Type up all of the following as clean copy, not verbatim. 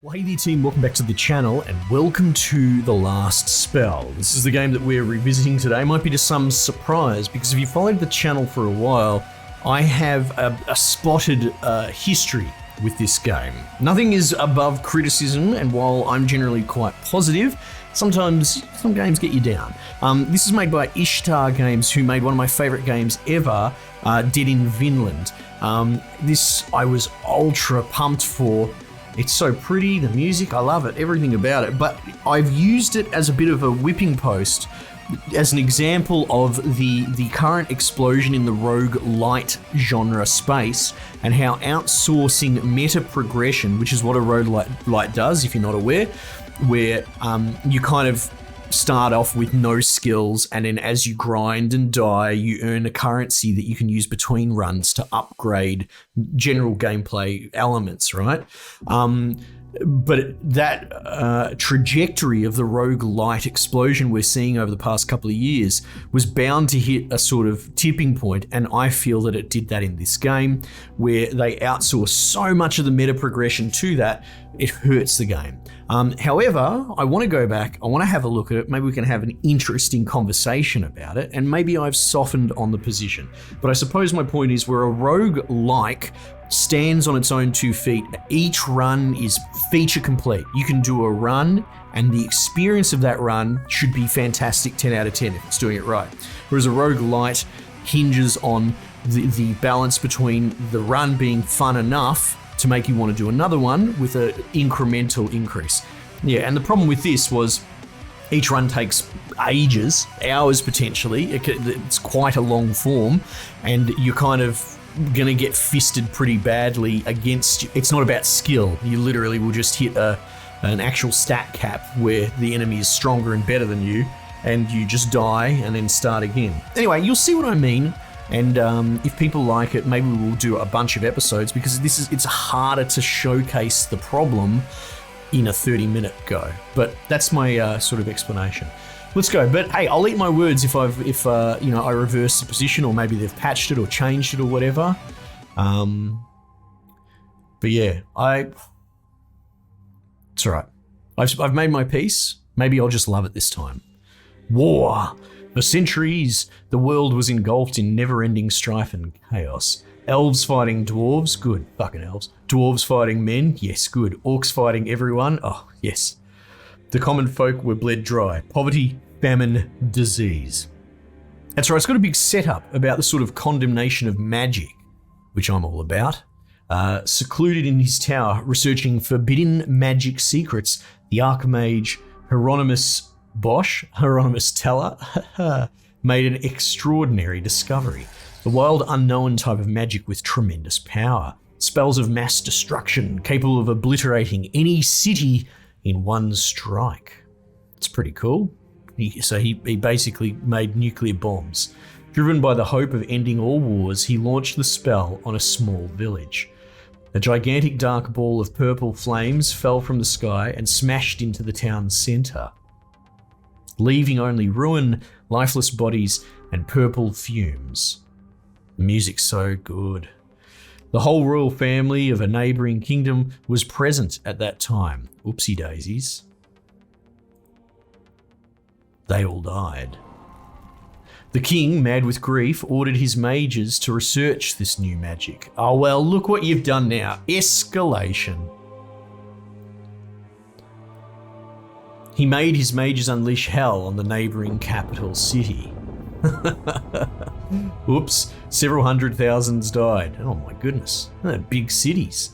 Well, hey there team, welcome back to the channel and welcome to The Last Spell. This is the game that we're revisiting today. Might be to some surprise because if you followed the channel for a while, I have a spotted history with this game. Nothing is above criticism, and while I'm generally quite positive, sometimes some games get you down. This is made by Ishtar Games, who made one of my favorite games ever, Dead in Vinland. This I was ultra pumped for. It's so pretty, the music, I love it, everything about it, but I've used it as a bit of a whipping post as an example of the current explosion in the rogue-lite genre space and how outsourcing meta progression, which is what a rogue-lite does, if you're not aware, where you kind of start off with no skills, and then as you grind and die, you earn a currency that you can use between runs to upgrade general gameplay elements, right? But that trajectory of the rogue-lite explosion we're seeing over the past couple of years was bound to hit a sort of tipping point, and I feel that it did that in this game, where they outsource so much of the meta progression to that, it hurts the game. However, I want to go back, I want to have a look at it, maybe we can have an interesting conversation about it, and maybe I've softened on the position. But I suppose my point is, where a rogue-like stands on its own 2 feet, each run is feature complete. You can do a run, and the experience of that run should be fantastic, 10 out of 10 if it's doing it right. Whereas a rogue-lite hinges on the balance between the run being fun enough to make you want to do another one with an incremental increase. Yeah, and the problem with this was each run takes ages, hours potentially. It's quite a long form, and you're kind of gonna get fisted pretty badly against. It's not about skill. You literally will just hit an actual stat cap where the enemy is stronger and better than you, and you just die and then start again. Anyway, you'll see what I mean. And if people like it, maybe we'll do a bunch of episodes, because it's harder to showcase the problem in a 30-minute go. But that's my sort of explanation. Let's go. But hey, I'll eat my words if I reverse the position, or maybe they've patched it or changed it or whatever. But yeah, it's all right. I've made my peace. Maybe I'll just love it this time. War. For centuries, the world was engulfed in never-ending strife and chaos. Elves fighting dwarves, good, fucking elves. Dwarves fighting men, yes, good. Orcs fighting everyone, oh, yes. The common folk were bled dry. Poverty, famine, disease. That's right, it's got a big setup about the sort of condemnation of magic, which I'm all about. Secluded in his tower, researching forbidden magic secrets, the Archmage Hieronymus Teller made an extraordinary discovery. The wild unknown type of magic with tremendous power. Spells of mass destruction capable of obliterating any city in one strike. It's pretty cool. He basically made nuclear bombs. Driven by the hope of ending all wars, he launched the spell on a small village. A gigantic dark ball of purple flames fell from the sky and smashed into the town's center, leaving only ruin, lifeless bodies, and purple fumes. The music's so good. The whole royal family of a neighboring kingdom was present at that time. Oopsie daisies. They all died. The king, mad with grief, ordered his mages to research this new magic. Oh well, look what you've done now. Escalation. He made his mages unleash hell on the neighboring capital city. Oops, several hundred thousands died. Oh my goodness, they're big cities.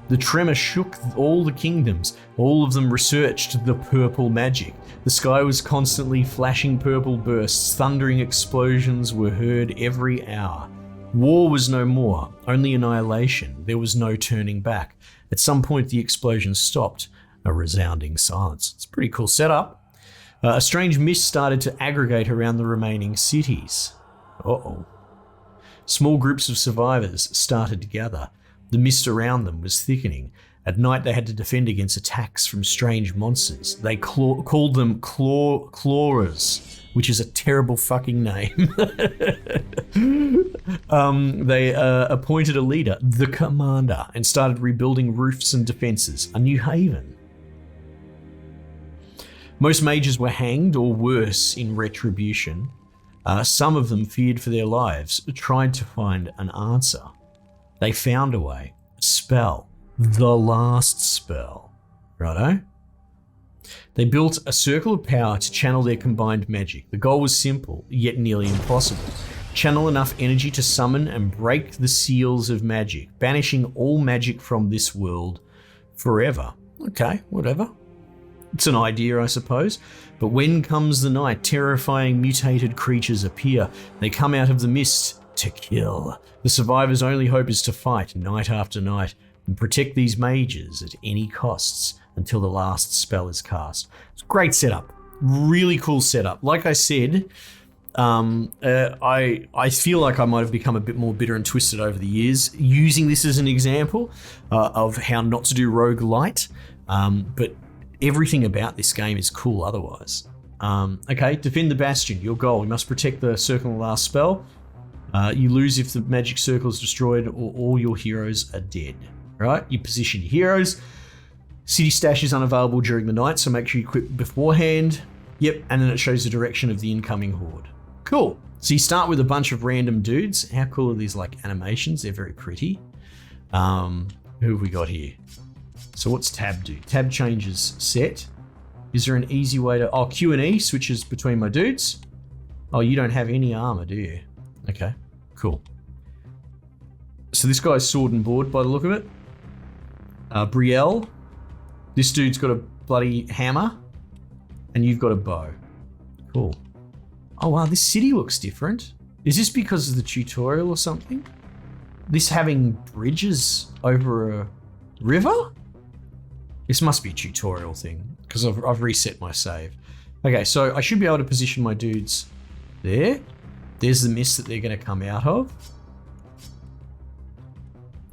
The tremor shook all the kingdoms. All of them researched the purple magic. The sky was constantly flashing purple bursts. Thundering explosions were heard every hour. War was no more, only annihilation. There was no turning back. At some point, the explosion stopped. A resounding silence. It's a pretty cool setup. A strange mist started to aggregate around the remaining cities. Uh-oh. Small groups of survivors started to gather. The mist around them was thickening. At night, they had to defend against attacks from strange monsters. They called them clawers, which is a terrible fucking name. They appointed a leader, the commander, and started rebuilding roofs and defenses. A new haven. Most mages were hanged or worse in retribution. Some of them feared for their lives, tried to find an answer. They found a way. A spell. The last spell. Righto? They built a circle of power to channel their combined magic. The goal was simple, yet nearly impossible. Channel enough energy to summon and break the seals of magic, banishing all magic from this world forever. Okay, whatever. It's an idea, I suppose. But when comes the night, terrifying mutated creatures appear. They come out of the mist to kill. The survivors' only hope is to fight night after night and protect these mages at any costs until the last spell is cast. It's a great setup. Really cool setup. Like I said, I feel like I might have become a bit more bitter and twisted over the years using this as an example of how not to do rogue-lite. But everything about this game is cool otherwise. Okay, defend the bastion, your goal. You must protect the circle of the last spell. You lose if the magic circle is destroyed or all your heroes are dead. Right? You position your heroes. City stash is unavailable during the night, so make sure you equip beforehand. Yep, and then it shows the direction of the incoming horde. Cool. So you start with a bunch of random dudes. How cool are these like animations? They're very pretty. Who have we got here? So what's tab do? Tab changes set. Is there an easy way to... Oh, Q and E switches between my dudes. Oh, you don't have any armor, do you? Okay, cool. So this guy's sword and board by the look of it. Brielle. This dude's got a bloody hammer. And you've got a bow. Cool. Oh wow, this city looks different. Is this because of the tutorial or something? This having bridges over a river? This must be a tutorial thing, because I've reset my save. Okay, so I should be able to position my dudes there. There's the mist that they're going to come out of.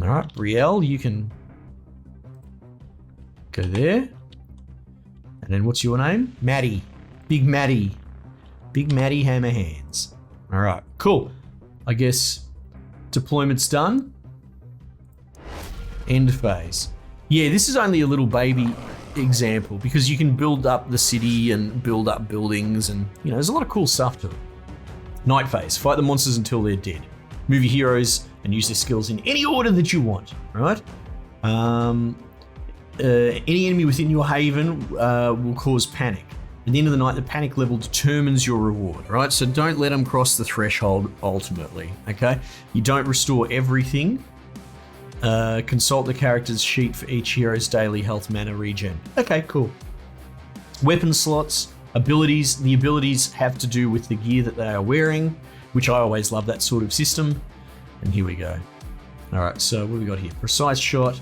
All right, Brielle, you can go there. And then what's your name? Maddie. Big Maddie. Big Maddie Hammer Hands. All right, cool. I guess deployment's done. End phase. Yeah, this is only a little baby example because you can build up the city and build up buildings and, you know, there's a lot of cool stuff to it. Night phase. Fight the monsters until they're dead. Move your heroes and use their skills in any order that you want, right? Any enemy within your haven will cause panic. At the end of the night, the panic level determines your reward, right? So don't let them cross the threshold ultimately, okay? You don't restore everything. Consult the character's sheet for each hero's daily health mana regen. Okay, cool. Weapon slots, abilities. The abilities have to do with the gear that they are wearing, which I always love that sort of system. And here we go. All right, so what have we got here? Precise shot.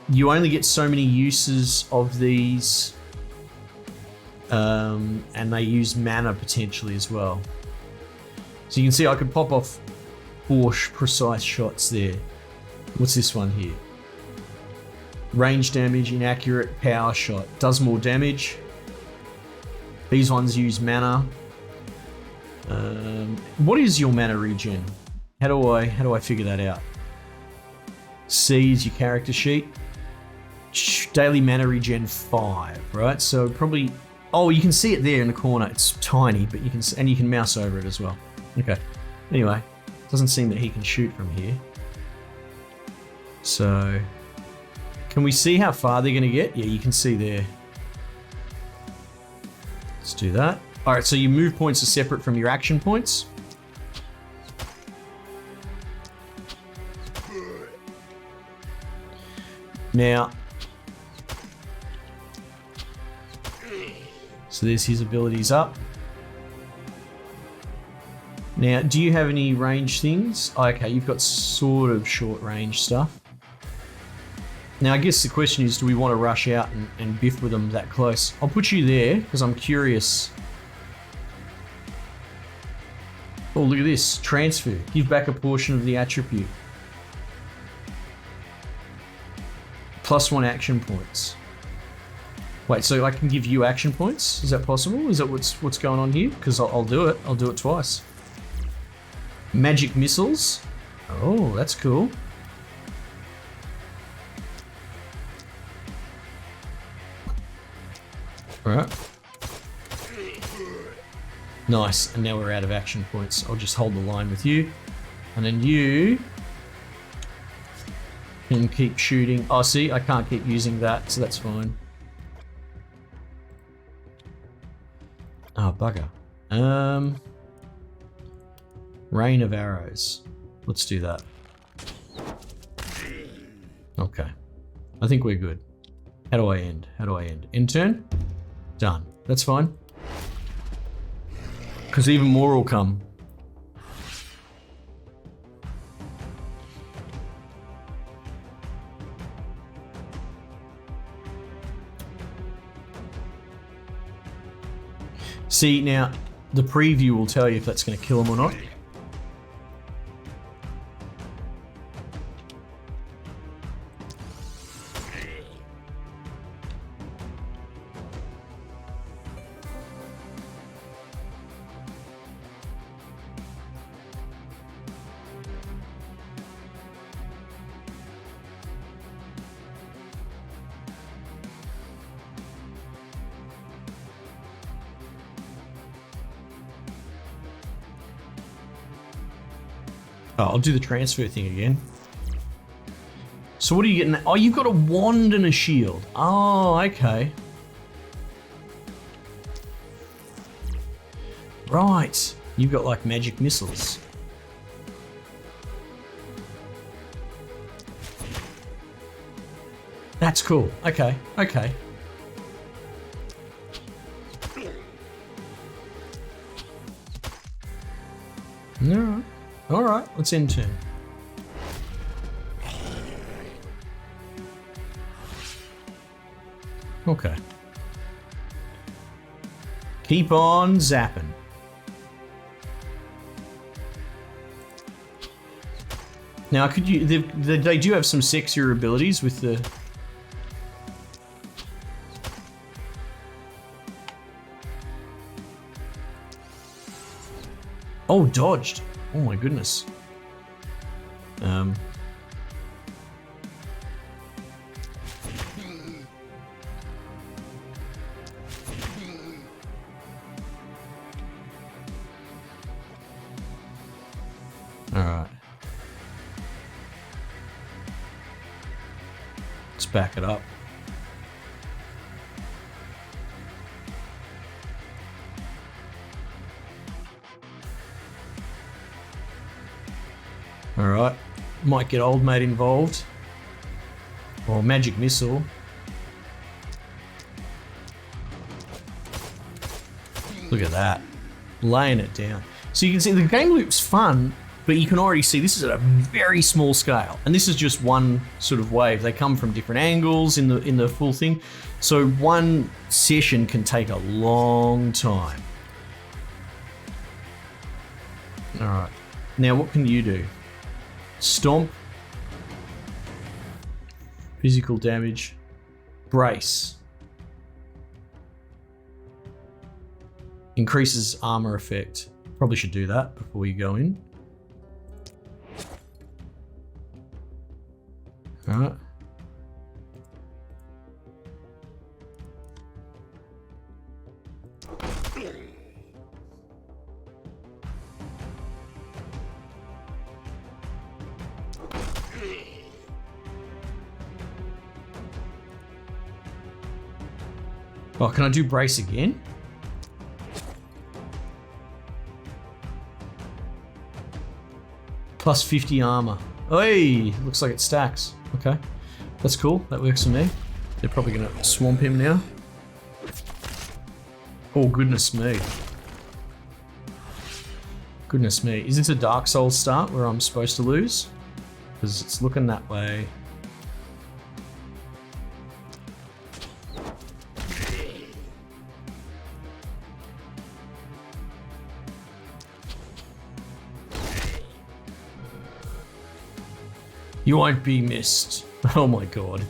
You only get so many uses of these, and they use mana potentially as well. So you can see I could pop off 4 precise shots there. What's this one here? Range damage, inaccurate, power shot. Does more damage. These ones use mana. What is your mana regen? How do I figure that out? C is your character sheet. Daily mana regen 5, right? So probably, oh, you can see it there in the corner. It's tiny, but you can mouse over it as well. Okay. Anyway, doesn't seem that he can shoot from here. So, can we see how far they're going to get? Yeah, you can see there. Let's do that. All right, so your move points are separate from your action points. Now, so there's his abilities up. Now, do you have any range things? Okay, you've got sort of short range stuff. Now, I guess the question is, do we want to rush out and biff with them that close? I'll put you there because I'm curious. Oh, look at this. Transfer. Give back a portion of the attribute. +1 action points. Wait, so I can give you action points? Is that possible? Is that what's going on here? Because I'll do it. I'll do it twice. Magic missiles. Oh, that's cool. All right. Nice, and now we're out of action points. I'll just hold the line with you. And then you can keep shooting. Oh, see, I can't keep using that, so that's fine. Oh, bugger. Rain of arrows. Let's do that. Okay. I think we're good. How do I end? How do I end? End turn? Done. That's fine. Because even more will come. See, now, the preview will tell you if that's going to kill them or not. Oh, I'll do the transfer thing again. So what are you getting? Oh, you've got a wand and a shield. Oh, okay. Right. You've got like magic missiles. That's cool. Okay, okay. Alright. Alright, let's end turn. Okay. Keep on zapping. Now, could you? They do have some sexier abilities with the. Oh, dodged. Oh my goodness. All right. Let's back it up. All right. Might get old mate involved. Or magic missile. Look at that. Laying it down. So you can see the game loop's fun, but you can already see this is at a very small scale. And this is just one sort of wave. They come from different angles in the full thing. So one session can take a long time. All right. Now what can you do? Stomp. Physical damage. Brace. Increases armor effect. Probably should do that before you go in. Alright. Oh, can I do brace again? Plus 50 armor. Hey, looks like it stacks. Okay, that's cool. That works for me. They're probably gonna swamp him now. Oh, goodness me. Goodness me. Is this a Dark Souls start where I'm supposed to lose? Because it's looking that way. You won't be missed. Oh my god.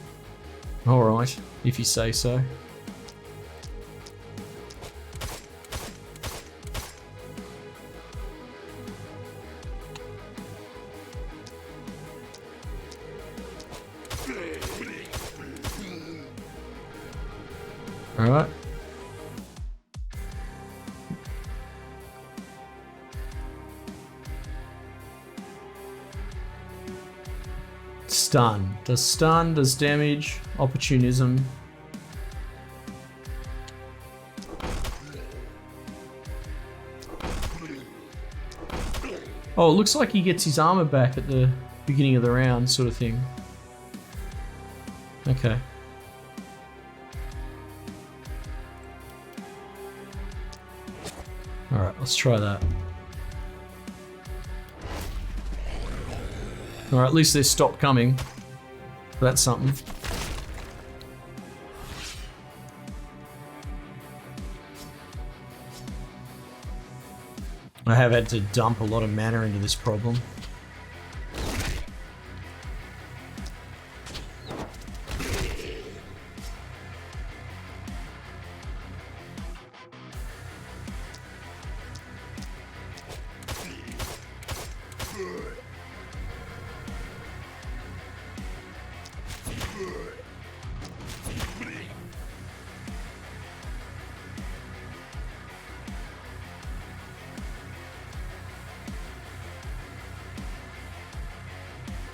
Alright, if you say so. Alright. Stun. Does stun, does damage, opportunism. Oh, it looks like he gets his armor back at the beginning of the round, sort of thing. Okay. Alright, let's try that. Alright, at least they stopped coming. That's something. I have had to dump a lot of mana into this problem.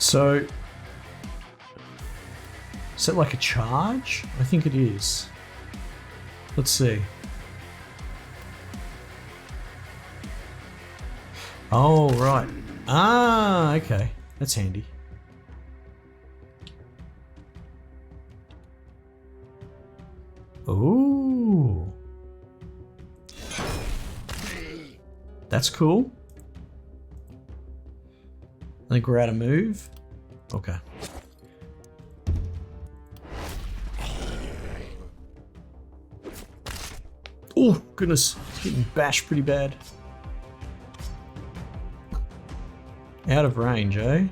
So, is that like a charge? I think it is. Let's see. Oh, right. Ah, okay. That's handy. Ooh. That's cool. I think we're out of move. Okay. Oh, goodness. It's getting bashed pretty bad. Out of range, eh?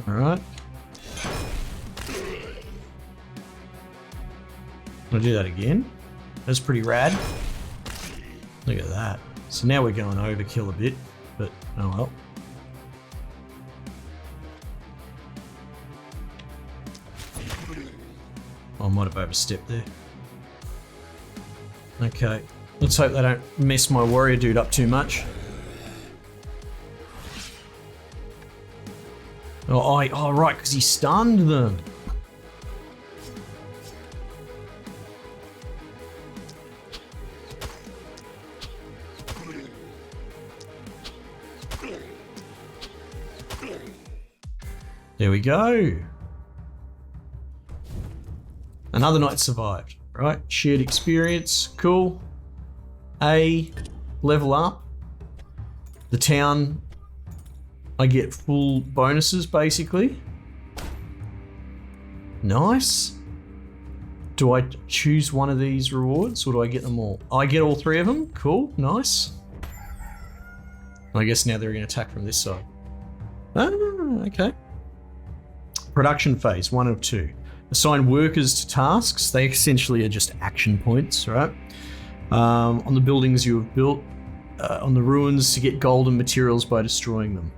Alright. I'll do that again. That's pretty rad. Look at that. So now we're going overkill a bit, but oh well. I might have overstepped there. Okay. Let's hope they don't mess my warrior dude up too much. Oh, right, because he stunned them. There we go. Another night survived, right? Shared experience, cool. Level up. The town, I get full bonuses, basically. Nice. Do I choose one of these rewards, or do I get them all? I get all three of them? Cool, nice. I guess now they're going to attack from this side. Ah, okay. Production phase, 1 of 2. Assign workers to tasks. They essentially are just action points, right? On the buildings you have built, on the ruins to get golden materials by destroying them.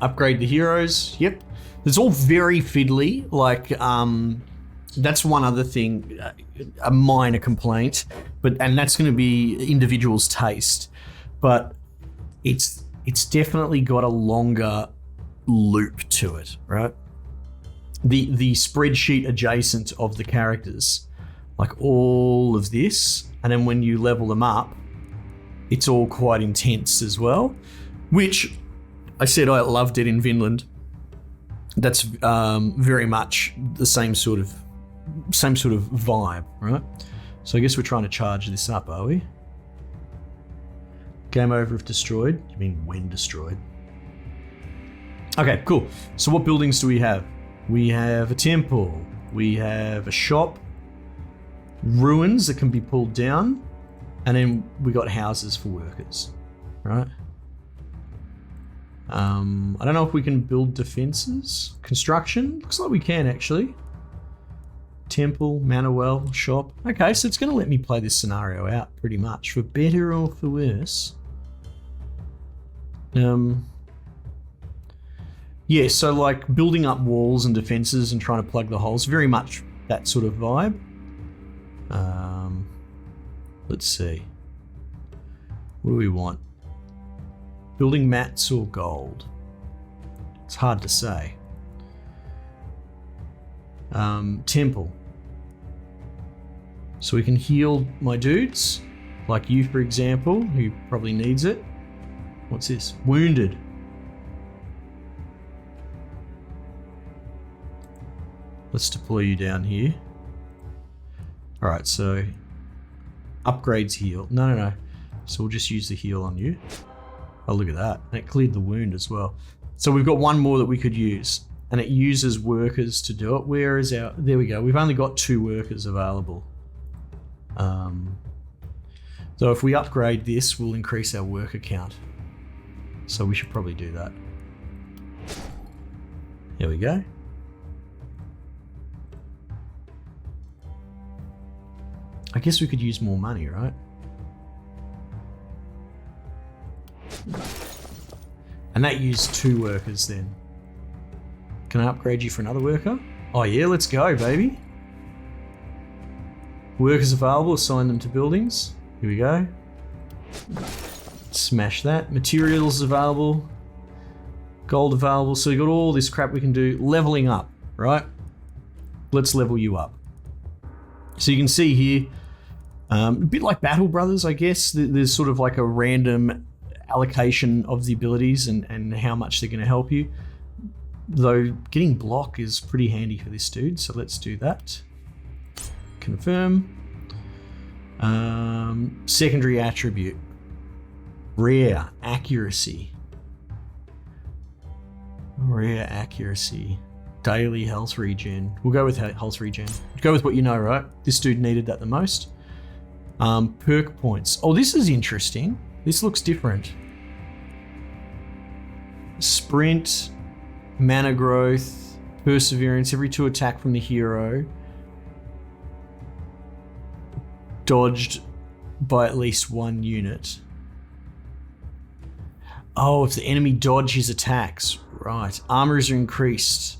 Upgrade the heroes. Yep. It's all very fiddly. Like, that's one other thing, a minor complaint, and that's going to be individual's taste. But it's definitely got a longer loop to it, right? The spreadsheet adjacent of the characters, like all of this, and then when you level them up, it's all quite intense as well, which I said I loved it in Vinland. That's very much the same sort of vibe, right? So I guess we're trying to charge this up, are we? Game over if destroyed. You mean when destroyed? Okay, cool. So what buildings do we have? We have a temple. We have a shop. Ruins that can be pulled down. And then we got houses for workers, right? I don't know if we can build defenses. Construction? Looks like we can, actually. Temple, mana well, shop. Okay, so it's going to let me play this scenario out pretty much, for better or for worse. Yeah, so like building up walls and defenses and trying to plug the holes, very much that sort of vibe. Let's see. What do we want? Building mats or gold? It's hard to say. Temple. So we can heal my dudes, like you, for example, who probably needs it. What's this? Wounded. Let's deploy you down here. All right, so upgrades heal. No. So we'll just use the heal on you. Oh, look at that. And it cleared the wound as well. So we've got one more that we could use, and it uses workers to do it. Where is our... There we go. We've only got 2 workers available. So if we upgrade this, we'll increase our worker count. So we should probably do that. There we go. I guess we could use more money, right? And that used 2 workers then. Can I upgrade you for another worker? Oh yeah, let's go, baby. Workers available, assign them to buildings. Here we go. Smash that. Materials available. Gold available. So we got all this crap we can do. Leveling up, right? Let's level you up. So you can see here, a bit like Battle Brothers, I guess. There's sort of like a random allocation of the abilities and how much they're going to help you. Though getting block is pretty handy for this dude, so let's do that. Confirm. Secondary attribute. Rare accuracy. Rare accuracy. Daily health regen. We'll go with health regen. Go with what you know, right? This dude needed that the most. Perk points. Oh, this is interesting. This looks different. Sprint, mana growth, perseverance, every 2 attack from the hero. Dodged by at least 1 unit. Oh, if the enemy dodge his attacks. Right. Armors are increased.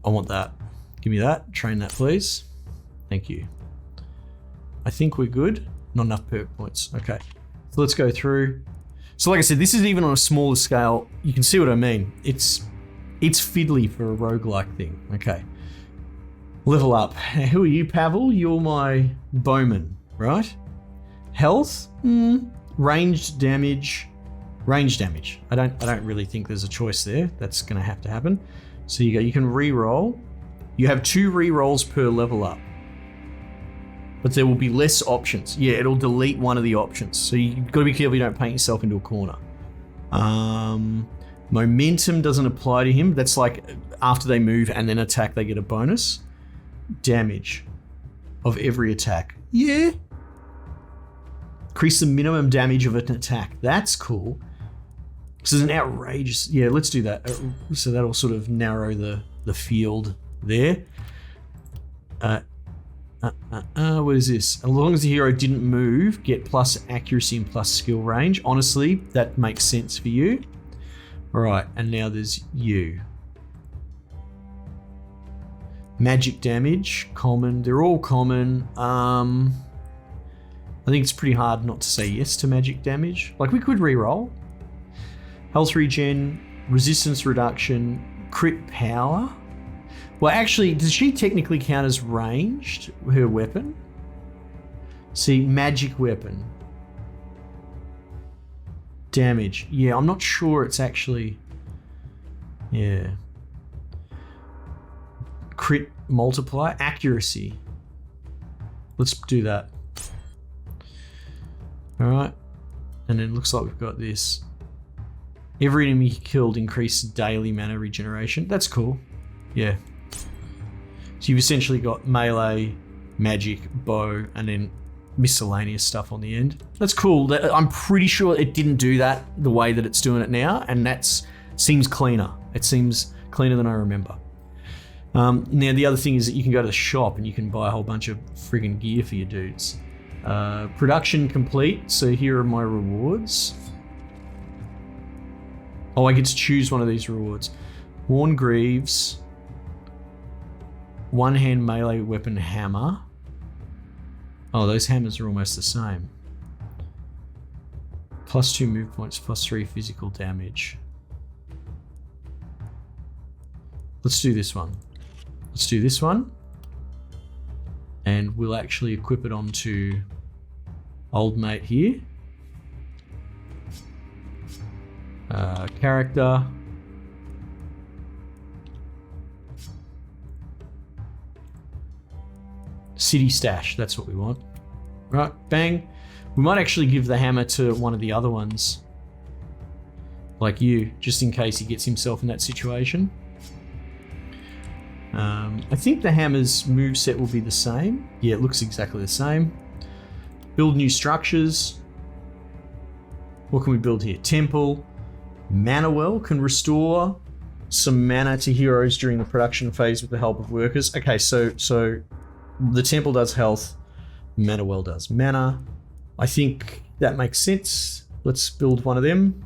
I want that. Give me that. Train that, please. Thank you. I think we're good. Not enough perk points. Okay. So let's go through. So like I said, this is even on a smaller scale. You can see what I mean. It's fiddly for a roguelike thing. Okay. Level up. Who are you, Pavel? You're my bowman, right? Health? Ranged damage. Range damage. I don't really think there's a choice there. That's gonna have to happen. So you go, you can re-roll. You have 2 re-rolls per level up. But there will be less options. Yeah, it'll delete one of the options. So you've got to be careful you don't paint yourself into a corner. Momentum doesn't apply to him. That's like after they move and then attack, they get a bonus. Damage of every attack. Yeah. Increase the minimum damage of an attack. That's cool. So there's an outrageous... Yeah, let's do that. So that'll sort of narrow the field there. What is this? As long as the hero didn't move, get plus accuracy and plus skill range. Honestly, that makes sense for you. All right, and now there's you. Magic damage, common. They're all common. I think it's pretty hard not to say yes to magic damage. Like, we could re-roll. Health regen, resistance reduction, crit power. Well, actually, does she technically count as ranged, her weapon? See, magic weapon. Damage. Yeah, I'm not sure it's actually... Yeah. Crit multiply. Accuracy. Let's do that. Alright. And then it looks like we've got this. Every enemy killed increased daily mana regeneration. That's cool. Yeah. So you've essentially got melee, magic, bow, and then miscellaneous stuff on the end. That's cool. I'm pretty sure it didn't do that the way that it's doing it now, and that seems cleaner. It seems cleaner than I remember. Now the other thing is that you can go to the shop and you can buy a whole bunch of friggin' gear for your dudes. Production complete, so here are my rewards. Oh, I get to choose one of these rewards. Worn Greaves. One-hand melee weapon hammer. Oh, those hammers are almost the same. +2 move points, +3 physical damage. Let's do this one. Let's do this one. And we'll actually equip it onto old mate here. Character. City stash, that's what we want. Right, bang. We might actually give the hammer to one of the other ones. Like you, just in case he gets himself in that situation. I think the hammer's moveset will be the same. Yeah, it looks exactly the same. Build new structures. What can we build here? Temple. Mana well can restore some mana to heroes during the production phase with the help of workers. Okay, so the temple does health. Mana well does mana. I think that makes sense. Let's build one of them.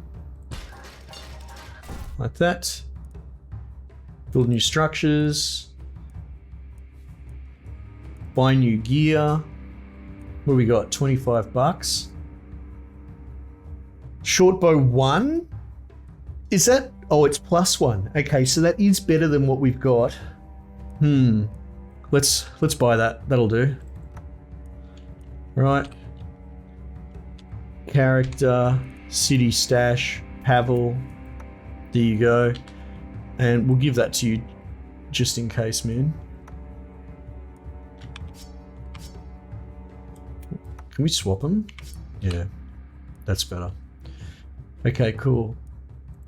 Like that. Build new structures. Buy new gear. What do we got? 25 bucks. Shortbow 1? Is that? Oh, it's +1. Okay, so that is better than what we've got. Let's buy that. That'll do. Right. Character, city stash, Pavel. There you go. And we'll give that to you just in case, man. Can we swap them? Yeah, that's better. Okay, cool.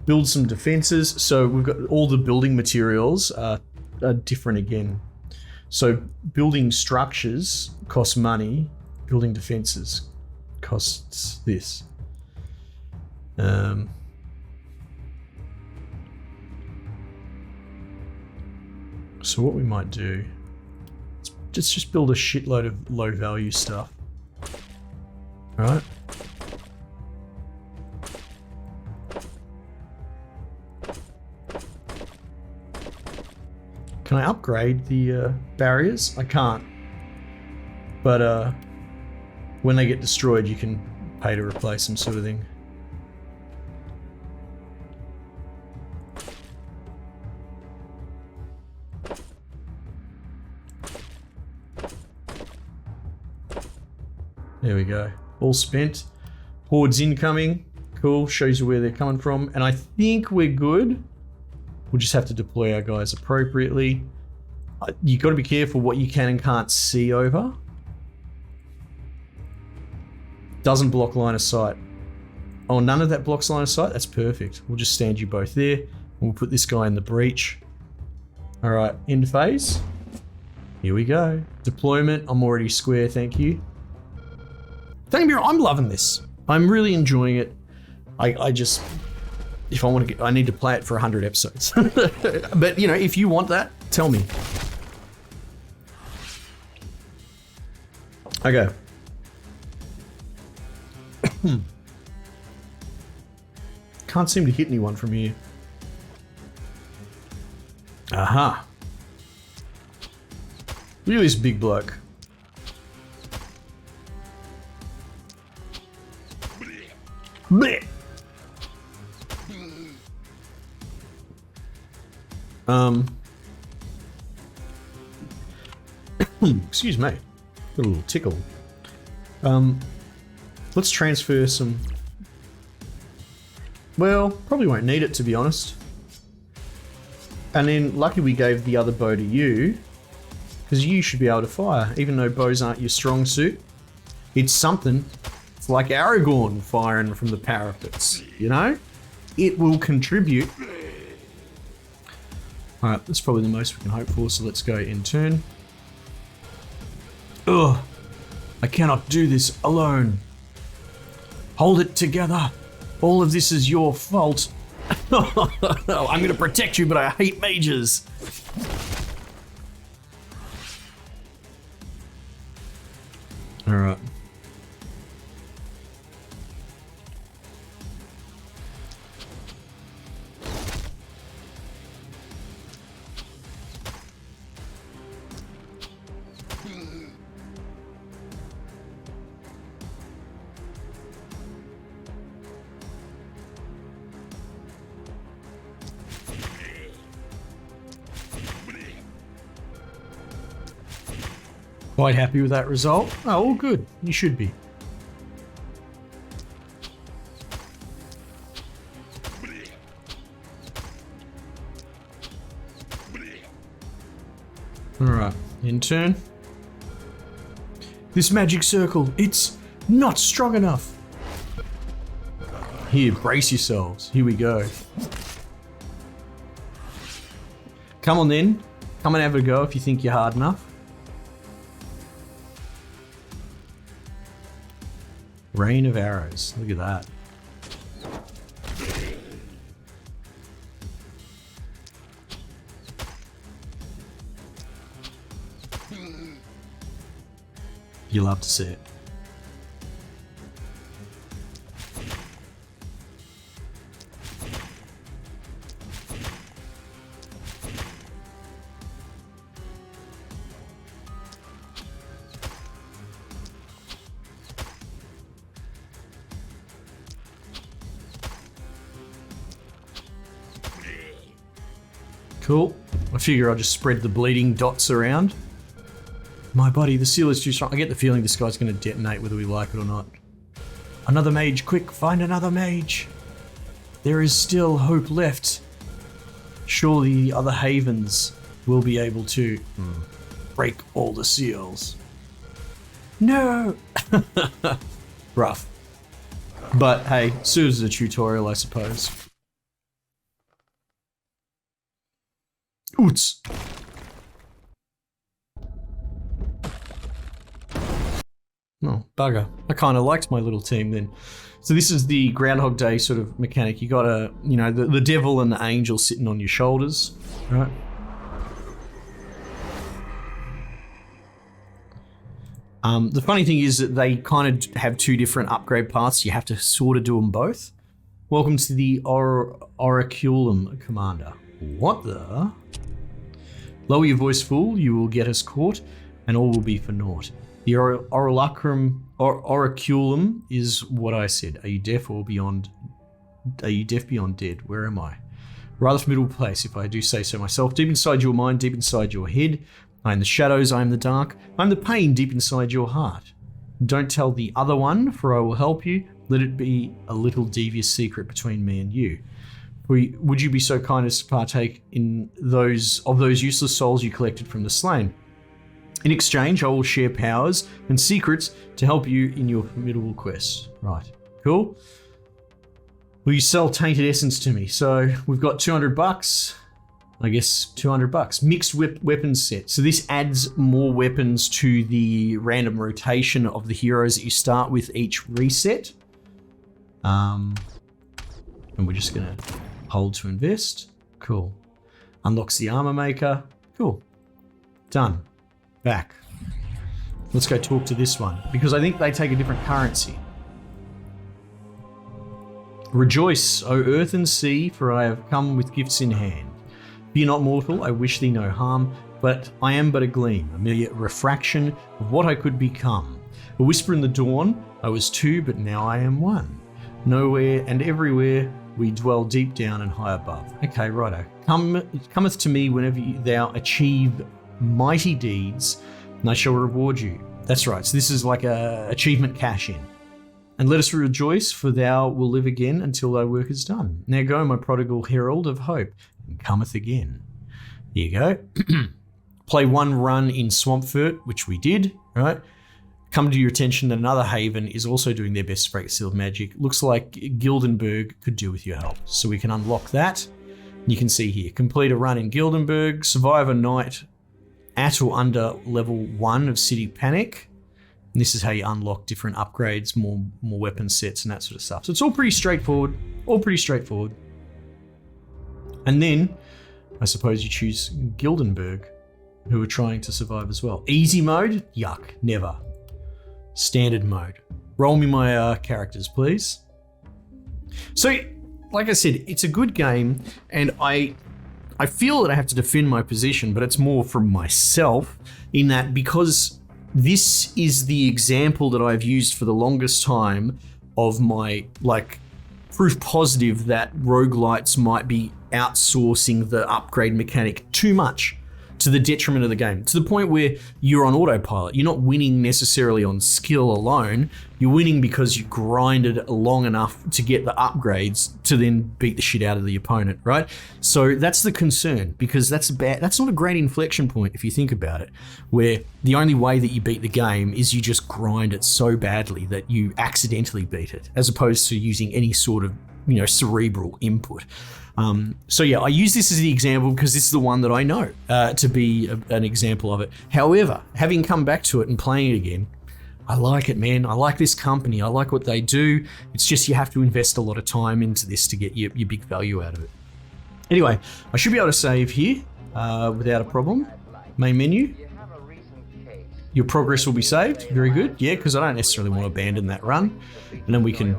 Build some defenses. So we've got all the building materials are different again. So building structures costs money. Building defenses costs this. So what we might do is just build a shitload of low value stuff. All right. Can I upgrade the barriers? I can't. But when they get destroyed, you can pay to replace them, sort of thing. There we go. All spent. Hordes incoming. Cool. Shows you where they're coming from. And I think we're good. We'll just have to deploy our guys appropriately. You've got to be careful what you can and can't see over. Doesn't block line of sight. Oh, none of that blocks line of sight? That's perfect. We'll just stand you both there. And we'll put this guy in the breach. All right, end phase. Here we go. Deployment. I'm already square, thank you. Don't get me wrong, I'm loving this. I'm really enjoying it. I just, if I want to get, I need to play it for 100 episodes. But, you know, if you want that, tell me. Okay. Can't seem to hit anyone from here. Aha. Look at this big bloke. Blech. Excuse me. Got a little tickle. Let's transfer some. Well, probably won't need it, to be honest. And then lucky we gave the other bow to you, because you should be able to fire, even though bows aren't your strong suit. It's something. It's like Aragorn firing from the parapets, you know? It will contribute. Alright, that's probably the most we can hope for, so let's go in turn. Ugh, I cannot do this alone. Hold it together. All of this is your fault. I'm going to protect you, but I hate mages. Quite happy with that result? Oh, all good. You should be. Alright, in turn. This magic circle, it's not strong enough. Here, brace yourselves. Here we go. Come on then. Come and have a go if you think you're hard enough. Rain of arrows. Look at that. You love to see it. Cool. I figure I'll just spread the bleeding dots around. My buddy, the seal is too strong. I get the feeling this guy's going to detonate whether we like it or not. Another mage, quick, find another mage. There is still hope left. Surely the other havens will be able to break all the seals. No! Rough. But hey, serves as a tutorial, I suppose. Oots. Oh, bugger. I kind of liked my little team then. So this is the Groundhog Day sort of mechanic. You got the devil and the angel sitting on your shoulders, right? The funny thing is that they kind of have two different upgrade paths. You have to sort of do them both. Welcome to the Oraculum, Commander. What the? Lower your voice, fool. You will get us caught, and all will be for naught. The Oraculum is what I said. Are you deaf or beyond? Are you deaf beyond dead? Where am I? Rather formidable place, if I do say so myself. Deep inside your mind, deep inside your head. I am the shadows, I am the dark. I am the pain deep inside your heart. Don't tell the other one, for I will help you. Let it be a little devious secret between me and you. Would you be so kind as to partake in those useless souls you collected from the slain? In exchange, I will share powers and secrets to help you in your formidable quest. Right, cool. Will you sell tainted essence to me? So we've got $200. I guess $200. Mixed weapons set. So this adds more weapons to the random rotation of the heroes that you start with each reset. And we're just gonna hold to invest. Cool. Unlocks the armor maker. Cool. Done. Back. Let's go talk to this one, because I think they take a different currency. Rejoice, O earth and sea, for I have come with gifts in hand. Fear not, mortal, I wish thee no harm, but I am but a gleam, a mere refraction of what I could become. A whisper in the dawn, I was two, but now I am one. Nowhere and everywhere we dwell deep down and high above. Okay, righto. Cometh to me whenever thou achieve mighty deeds, and I shall reward you. That's right, so this is like a achievement cash-in. And let us rejoice, for thou will live again until thy work is done. Now go, my prodigal herald of hope, and cometh again. Here you go. Play one run in Swampfurt, which we did, right? Come to your attention that another haven is also doing their best to break the seal of magic. Looks like Gildenberg could do with your help. So we can unlock that. You can see here, complete a run in Gildenberg, survive a night at or under level 1 of City Panic. And this is how you unlock different upgrades, more weapon sets and that sort of stuff. So it's all pretty straightforward, And then, I suppose you choose Gildenberg, who are trying to survive as well. Easy mode? Yuck, never. Standard mode. Roll me my characters, please. So, like I said, it's a good game, and I feel that I have to defend my position, but it's more from myself, in that because this is the example that I've used for the longest time of my, proof positive that roguelites might be outsourcing the upgrade mechanic too much. to the detriment of the game, to the point where you're on autopilot. You're not winning necessarily on skill alone. You're winning because you grinded long enough to get the upgrades to then beat the shit out of the opponent, right? So that's the concern, because that's not a great inflection point if you think about it, where the only way that you beat the game is you just grind it so badly that you accidentally beat it, as opposed to using any sort of, cerebral input. So yeah, I use this as the example because this is the one that I know to be an example of it. However, having come back to it and playing it again, I like it, man. I like this company. I like what they do. It's just you have to invest a lot of time into this to get your big value out of it. Anyway, I should be able to save here without a problem. Main menu. Your progress will be saved. Very good. Yeah, because I don't necessarily want to abandon that run. And then we can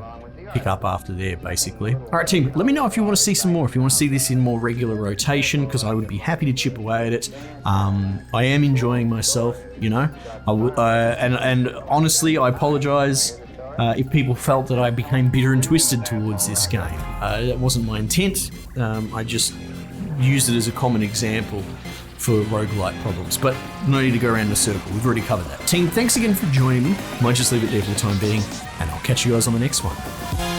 pick up after there, basically. All right, team, let me know if you want to see some more, if you want to see this in more regular rotation, because I would be happy to chip away at it. I am enjoying myself, and honestly, I apologize if people felt that I became bitter and twisted towards this game. That wasn't my intent. I just used it as a common example for roguelite problems, but no need to go around in a circle. We've already covered that. Team, thanks again for joining me. Might just leave it there for the time being, and I'll catch you guys on the next one.